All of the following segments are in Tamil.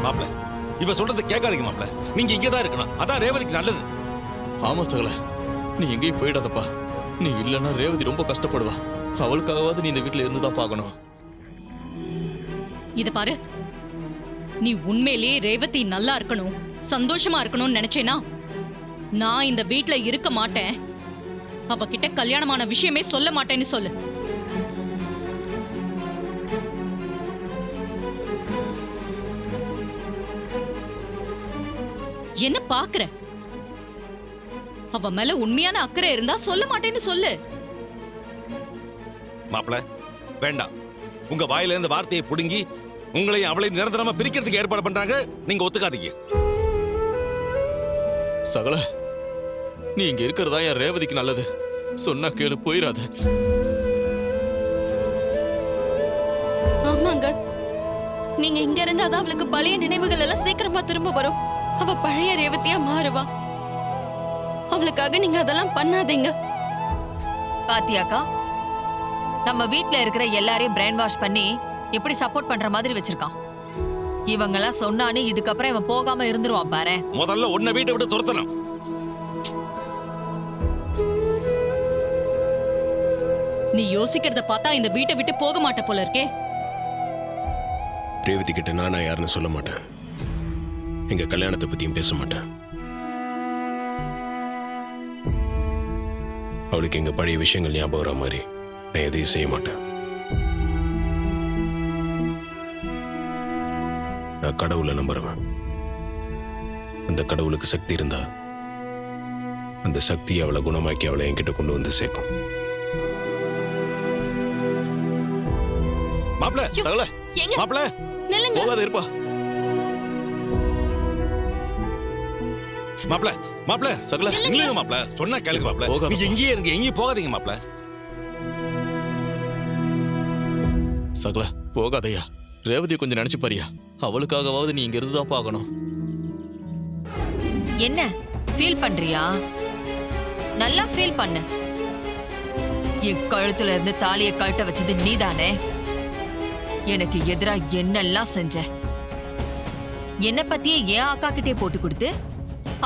மாப்ள இவ சொல்றது கேட்காதீங்க மாப்ள. நீங்க இங்கதான் இருக்கணும், அதான் ரேவதிக்கு நல்லது. ஆமா சகல, நீ எங்கேயும் போயிடாதப்பா. நீ இல்லைன்னா ரேவதி ரொம்ப கஷ்டப்படுவா. அவளுக்காகவாது நீ இந்த வீட்டுல இருந்துதான் பார்க்கணும். இத பாரு, நீ உண்மையிலேயே ரேவதி நல்லா இருக்கணும், சந்தோஷமா இருக்கணும்னு நினைச்சேனா நான் இந்த வீட்ல இருக்க மாட்டேன். அவகிட்ட கல்யாணமான விஷயமே சொல்ல மாட்டேன்னு சொல்லு. என்ன பாக்குற? அவ மேல உண்மையான அக்கறை இருந்தா சொல்ல மாட்டேன்னு சொல்லு. மாப்ள வேண்டாம், உங்க வாயில இருந்து வார்த்தையை புடுங்கி உங்களையும் அவளையும் நிரந்தரமா பிரிக்கிறதுக்கு ஏற்பாடு பண்றாங்க. நீங்க ஒத்துக்காதீங்க. சகல, நீ இங்க இருக்கிறதா என் ரேவதிக்கு நல்லது. சொன்னா கேளு, போயிடாத. ஆமாங்க, நீங்க இங்க இருந்தாதான் அவளுக்கு பழைய நினைவுகள் எல்லாம் சீக்கிரமா திரும்ப வரும். அவ பழைய ரேவதியா மாறுவா. அவளுக்காக நீங்க அதெல்லாம் பண்ணாதீங்க. பாத்தியாக்கா, நம்ம வீட்ல இருக்கிற எல்லாரையும் பிரெயின் வாஷ் பண்ணி எப்படி சப்போர்ட் பண்ற மாதிரி வச்சிருக்கான். இவங்கெல்லாம் சொன்னானு இதுக்கப்புறம் இவன் போகாம இருந்துருவான் பாரு. முதல்ல உன்னை வீட்டை விட்டு துரத்தணும். நீ யோசிக்கிறத பார்த்தா இந்த வீட்டை விட்டு போக மாட்ட போல இருக்கே. ரேவதி கிட்ட நானா யாருன்னு சொல்ல மாட்டேன். எங்க கல்யாணத்தை பத்தியும் பேச மாட்டேன். அவளுக்கு எங்க பழைய விஷயங்கள் ஞாபகம் வர மாதிரி நான் எதையும் செய்ய மாட்டேன். நான் கடவுளை நம்புறவன். அந்த கடவுளுக்கு சக்தி இருந்தா அந்த சக்தியை அவளை குணமாக்கி அவளை என்கிட்ட கொண்டு வந்து சேர்க்கும். மாப்ள சகல, மாப்ள நில்லுங்க. போகாத இருப்பா. மாப்ள மாப்ள சகல, இல்லைங்க மாப்ள, சொன்னா கேளுங்க மாப்ள. போகாதப்பா. நீங்க இங்கேயே இருங்க, எங்கேயும் போகாதீங்க மாப்ள. சகல போகாதையா. ரேவதியை கொஞ்சம் நினைச்சு பாரியா. அவளுக்காகவாவது நீ இங்க இருந்துதான் பார்க்கணும். என்ன ஃபீல் பண்றியா? நல்லா ஃபீல் பண்ணு. என் கழுத்துல இருந்து தாலியை கழட்ட வச்சது நீதானே. எனக்கு எதிரா என்னெல்லாம் செஞ்ச. என்ன பத்தியே என் அக்கா கிட்டே போட்டு கொடுத்து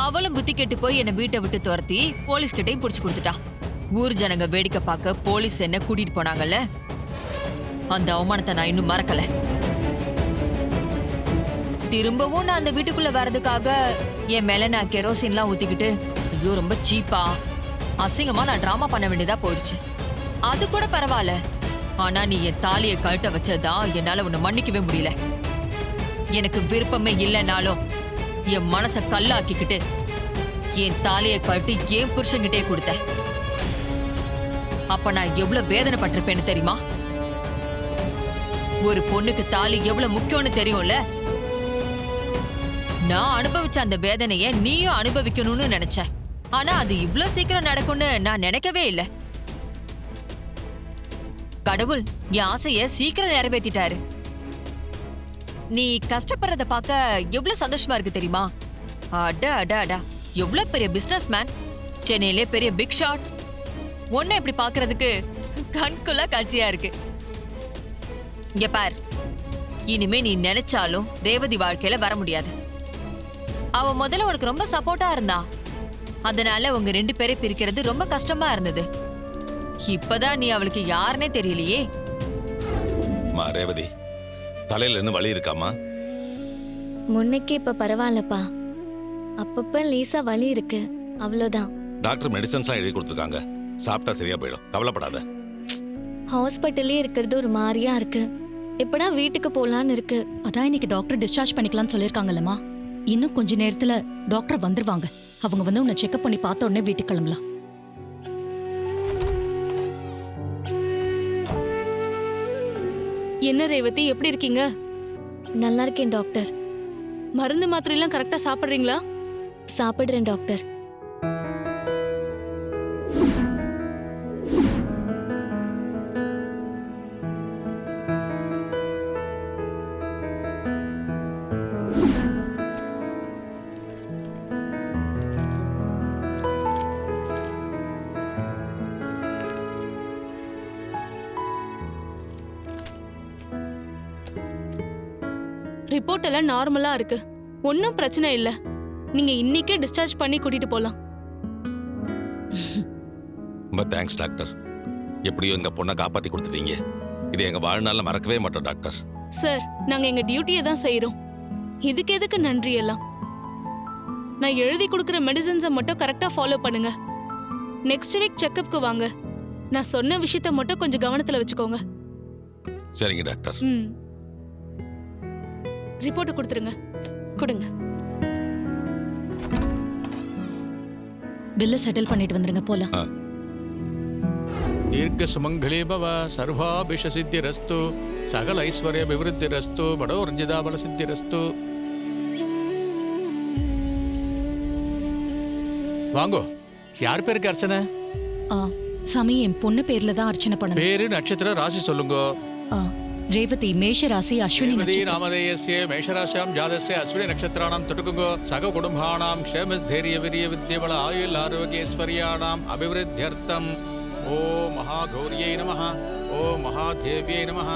அவளும் புத்தி கெட்டு போய் என்னை வீட்டை விட்டு துரத்தி போலீஸ் கிட்டையும் புடிச்சு கொடுத்துட்டா. ஊர் ஜனங்க வேடிக்கை பார்க்க போலீஸ் என்ன கூட்டிட்டு போனாங்கல்ல, அந்த அவமானத்தை நான் இன்னும் மறக்கல. திரும்பவும் நான் அந்த வீட்டுக்குள்ள வர்றதுக்காக என் மேல நான் கெரோசின்லாம் ஊத்திக்கிட்டு ஐயோ ரொம்ப சீப்பா அசிங்கமா நான் டிராமா பண்ண வேண்டியதா போயிடுச்சு. அது கூட பரவாயில்ல. ஆனா நீ என் தாலியை கழட்ட வச்சதான் என்னால உன்னை மன்னிக்கவே முடியல. எனக்கு விருப்பமே இல்லைனாலும் என் மனசை கல்லாக்கிக்கிட்டு என் தாலியை கழட்டி என் புருஷன்கிட்டே கொடுத்த. அப்ப நான் எவ்வளவு வேதனைப்பட்டிருப்பேன்னு தெரியுமா? ஒரு பொண்ணுக்கு தாலி எவ்வளவு முக்கியம்னு தெரியும்ல. நான் அனுபவிச்ச அந்த வேதனைய நீயும் அனுபவிக்கணும்னு நினைச்ச. ஆனா அது இவ்ளோ சீக்கிரம் நடக்கும்னு நான் நினைக்கவே இல்லை. கடவுள் என் ஆசைய சீக்கிரம் நிறைவேற்றிட்டாரு. நீ கஷ்டப்படுறத பார்க்க எவ்வளவு சந்தோஷமா இருக்கு தெரியுமா? அடா அடா அடா, எவ்வளவு பெரிய பிசினஸ் மேன், சென்னையிலே பெரிய பிக் ஷாட். ஒன்ன இப்படி பாக்குறதுக்கு கண்குள்ள காட்சியா இருக்கு. இங்க பார், இனிமே நீ நினைச்சாலும் ரேவதி வாழ்க்கையில வர முடியாது. அவ முதல்ல உனக்கு ரொம்ப சப்போர்ட்டா இருந்தா, அதனால உங்க 2 பேரை பிரிக்கிறது ரொம்ப கஷ்டமா இருந்தது. இப்பதான் நீ அவளுக்கு யாருன்னே தெரியலையே. மா ரேவதி, தலையில என்ன வலி இருக்காமா? முன்னைக்கு இப்ப பரவாயில்லப்பா. அப்பப்ப லேசா வலி இருக்கு, அவ்வளவுதான். டாக்டர் மெடிசன்ஸ் எழுதி கொடுத்துருக்காங்க, சாப்பிட்டா சரியா போயிடும், கவலைப்படாத. ஹாஸ்பிட்டல்லே இருக்கிறது ஒரு மாதிரியா இருக்கு. எப்படா வீட்டுக்கு போலான்னு இருக்கு. அதான் இன்னைக்கு டாக்டர் டிஸ்சார்ஜ் பண்ணிக்கலாம்னு சொல்லிருக்காங்கல்லம்மா. இன்னும் கொஞ்ச நேரத்துல டாக்டர் வந்துருவாங்க. அவங்க வந்து உன்னை செக்அப் பண்ணி பார்த்த உடனே வீட்டுக்கு கிளம்பலாம். என்ன ரேவதி, எப்படி இருக்கீங்க? நல்லா இருக்கேன் டாக்டர். மருந்து மாத்திரை எல்லாம் கரெக்டா சாப்பிடுறீங்களா? சாப்பிடுறேன் டாக்டர். ரிப்போர்ட் எல்லாம் நார்மலா இருக்கு, ஒன்றும் பிரச்சனை இல்லை. நீங்க இன்னைக்கே டிஸ்சார்ஜ் பண்ணி கூட்டிட்டு போலாம். ரொம்ப தேங்க்ஸ் டாக்டர். எப்படியோ எங்க பொண்ணை காப்பாத்தி கொடுத்துட்டீங்க. இதை எங்க வாழ்நாள்ல மறக்கவே மாட்டோம் டாக்டர். சார், நாங்க எங்க டியூட்டியை தான் செய்யறோம். இதுக்கு எதுக்கு நன்றி எல்லாம்? நான் எழுதி கொடுக்குற மெடிசன்ஸை மட்டும் கரெக்டா ஃபாலோ பண்ணுங்க. நெக்ஸ்ட் வீக் செக்கப்க்கு வாங்க. நான் சொன்ன விஷயத்த மட்டும் கொஞ்சம் கவனத்துல வச்சுக்கோங்க. சரிங்க டாக்டர். ரிப்போர்ட் கொடுத்துருங்க. கொடுங்க. பில்ல செட்டில் பண்ணிட்டு வந்துருங்க, போலாம். दीर्घ सुमंगली भव सर्वाभिष सिद्धिरस्तु सकल ऐश्वर्य विवृद्धिरस्तु बड़ोर्जिदा बल सिद्धिरस्तु. வாங்கோ. யார் பேருக்கு அர்ச்சனை? சாமி, என் பொண்ணு பேர்ல தான் அர்ச்சனை பண்ணணும். பேரு நட்சத்திர ராசி சொல்லுங்க. ரேவதி, மேஷ ராசி, அஸ்வினி நட்சத்திரம். நாமதேயஸ்ய மேஷராசியாம் ஜாதஸ்ய அஸ்வினி நட்சத்திராணாம் தொட்டுக்குங்கோ. சக குடும்பானாம் க்ஷேமஸ்தைரிய விரிய வித்யபல ஆயுள் ஆரோக்கியஸ்வரியாணாம் அபிவிருத்தியர்த்தம். ஓம் மகாகௌரியை நமः. ஓம் மகாதேவியை நமः.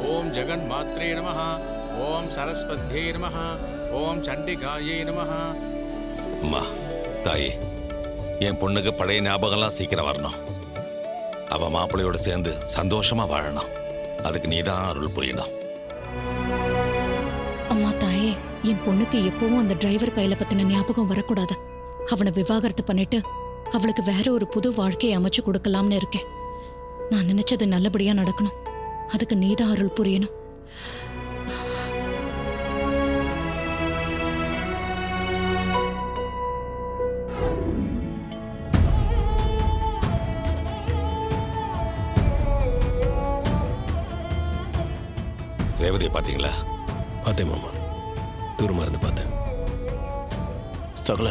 ஓம் ஜெகன்மாத்ரே நமः. ஓம் சரஸ்வத்யை நமः. ஓம் சண்டிகாயை நமः. அம்மா, தாயே, என் பொண்ணுக்கு பழைய ஞாபகம்லாம் சீக்கிரம் வரணும். அவ மாப்பிள்ளையோட சேர்ந்து சந்தோஷமா வாழணும். அதுக்கு நீதான் அருள் புரியணும். அம்மா தாயே, என் பொண்ணுக்கு எப்பவும் அந்த டிரைவர் பையல பத்தின ஞாபகம் வரக்கூடாது. அவனை விவாகரத்து பண்ணிட்டு அவளுக்கு வேற ஒரு புது வாழ்க்கையை அமைச்சு கொடுக்கலாம்னு இருக்கேன். நான் நினைச்சது நல்லபடியா நடக்கணும். அதுக்கு நீதான் அருள் புரியணும். ரேவதியை பாத்தீங்களா? பார்த்தேன் மாமா, தூரமா இருந்து பார்த்தேன். சகல,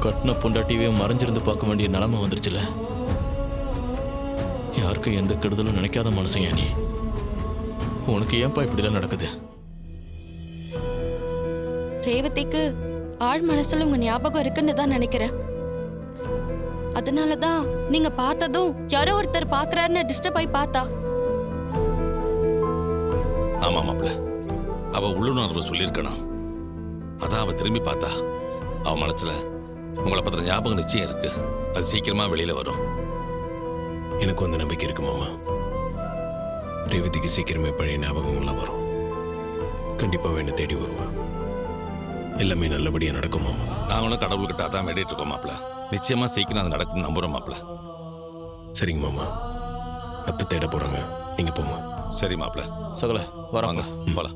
கட்டின பொண்டாட்டியும் மறைஞ்சிருந்து பார்க்க வேண்டிய நிலைமை வந்துருச்சுல. யாருக்கும் எந்த கெடுதலும் நினைக்காத மனுஷங்க நீ. உனக்கு ஏன்பா இப்படிலாம் நடக்குது? ரேவதிக்கு ஆழ் மனசுல உங்க ஞாபகம் இருக்குன்னு தான் நினைக்கிறேன். அதனாலதான் நீங்க பார்த்ததும் யாரோ ஒருத்தர் பாக்குறாருன்னு டிஸ்டர்ப் ஆகி பார்த்தா. ஆமா மாப்பிள்ள, அவ உள்ளுணர்வு சொல்லியிருக்கணும். அதான் அவ திரும்பி பார்த்தா. அவ மனசுல உங்களை பத்திர ஞாபகம் நிச்சயம் இருக்கு. அது சீக்கிரமா வெளியில வரும். எனக்கு அந்த நம்பிக்கை இருக்கு மாமா. ரேவதிக்கு சீக்கிரமே பழைய ஞாபகங்கள்லாம் வரும். கண்டிப்பாக என்னை தேடி வருவா. எல்லாமே நல்லபடியா நடக்கும் மாமா. நாங்களும் கடவுள்கிட்ட அதான் வேண்டிட்டு இருக்கோம் மாப்பிள்ள. நிச்சயமா சீக்கிரம் அது நடக்கும் நம்புறோம் மாப்பிள்ள. சரிங்க மாமா, அத்தை தேட போறாங்க, நீங்க போங்க. சரி மாப்பிள்ள. சகல, வராங்க. போலாம்.